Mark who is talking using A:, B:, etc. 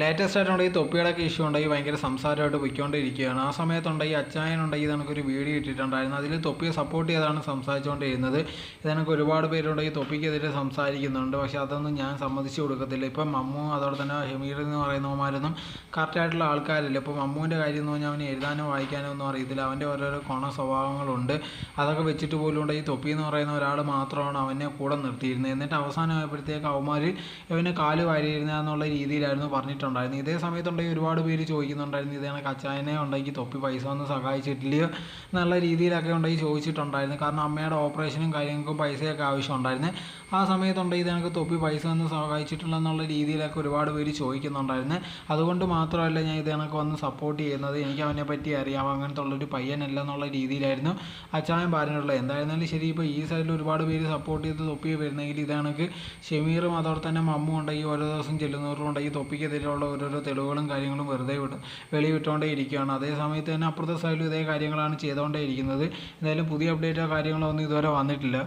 A: Latest ആയിട്ടുണ്ടെങ്കിൽ ഈ തൊപ്പിയുടെയൊക്കെ issue ഉണ്ടെങ്കിൽ ഭയങ്കര സംസാരമായിട്ട് പൊയ്ക്കൊണ്ടിരിക്കുകയാണ്. ആ സമയത്തുണ്ടെങ്കിൽ അച്ചായനുണ്ടെങ്കിൽ ഇതെനിക്കൊരു വീഡിയോ ഇട്ടിട്ടുണ്ടായിരുന്നു. അതിൽ തൊപ്പിയെ സപ്പോർട്ട് ചെയ്താണ് സംസാരിച്ചുകൊണ്ടിരുന്നത്. ഇതെനിക്ക് ഒരുപാട് പേരുണ്ടെങ്കിൽ തൊപ്പിക്കെതിരെ സംസാരിക്കുന്നുണ്ട്. പക്ഷേ അതൊന്നും ഞാൻ സമ്മതിച്ചു കൊടുക്കത്തില്ല. ഇപ്പം മമ്മു അതോടെ തന്നെ ഹമീർ എന്ന് പറയുന്നവന്മാരൊന്നും കറക്റ്റായിട്ടുള്ള ആൾക്കാരില്ല. ഇപ്പോൾ മമ്മുവിൻ്റെ കാര്യം എന്ന് പറഞ്ഞാൽ അവന് എഴുതാനോ വായിക്കാനോ ഒന്നും അറിയത്തില്ല. അവൻ്റെ ഓരോരോ കോണ സ്വഭാവങ്ങളുണ്ട്. അതൊക്കെ വെച്ചിട്ട് പോലും ഉണ്ടെങ്കിൽ തൊപ്പി എന്ന് പറയുന്ന ഒരാൾ മാത്രമാണ് അവനെ കൂടെ നിർത്തിയിരുന്നത്. എന്നിട്ട് അവസാനമായപ്പോഴത്തേക്ക് അവന്മാർ ഇവനെ കാല് വാരിയിരുന്നുള്ള രീതിയിലായിരുന്നു പറഞ്ഞിട്ടുണ്ടായിരുന്നു. ഇതേ സമയത്തുണ്ടെങ്കിൽ ഒരുപാട് പേര് ചോദിക്കുന്നുണ്ടായിരുന്നു, ഇതേ കണക്ക് അച്ചായനെ ഉണ്ടെങ്കിൽ തൊപ്പി പൈസ ഒന്നും സഹായിച്ചിട്ടില്ലയോ എന്നുള്ള രീതിയിലൊക്കെ ഉണ്ടെങ്കിൽ ചോദിച്ചിട്ടുണ്ടായിരുന്നു. കാരണം അമ്മയുടെ ഓപ്പറേഷനും കാര്യങ്ങൾക്കും പൈസയൊക്കെ ആവശ്യമുണ്ടായിരുന്നു. ആ സമയത്തുണ്ടെങ്കിൽ ഇതെനിക്ക് തൊപ്പി പൈസ ഒന്നും സഹായിച്ചിട്ടില്ല എന്നുള്ള രീതിയിലൊക്കെ ഒരുപാട് പേര് ചോദിക്കുന്നുണ്ടായിരുന്നു. അതുകൊണ്ട് മാത്രമല്ല ഞാൻ ഇതെനിക്ക് വന്ന് സപ്പോർട്ട് ചെയ്യുന്നത്. എനിക്ക് അവനെ പറ്റി അറിയാം, അങ്ങനത്തെ ഉള്ളൊരു പയ്യനല്ല എന്നുള്ള രീതിയിലായിരുന്നു അച്ചായൻ പറഞ്ഞിട്ടുള്ളത്. എന്തായിരുന്നാലും ശരി, ഇപ്പോൾ ഈ സൈഡിൽ ഒരുപാട് പേര് സപ്പോർട്ട് ചെയ്ത് തൊപ്പി വരുന്നെങ്കിൽ ഇതെനിക്ക് ഷമീറും അതോടെ തന്നെ മമ്മു ഉണ്ടെങ്കിൽ ഓരോ ദിവസം ചെല്ലുന്നവരും ഉണ്ടെങ്കിൽ തൊപ്പിക്കെതിരെയുള്ള ഓരോരോ തെളിവുകളും കാര്യങ്ങളും വെറുതെ വെളിവിട്ടുകൊണ്ടേ ഇരിക്കുകയാണ്. അതേ സമയത്ത് തന്നെ അപ്പുറത്തെ സൈഡിലും ഇതേ കാര്യങ്ങളാണ് ചെയ്തുകൊണ്ടേ ഇരിക്കുന്നത്. എന്തായാലും പുതിയ അപ്ഡേറ്റോ കാര്യങ്ങളോ ഒന്നും ഇതുവരെ വന്നിട്ടില്ല.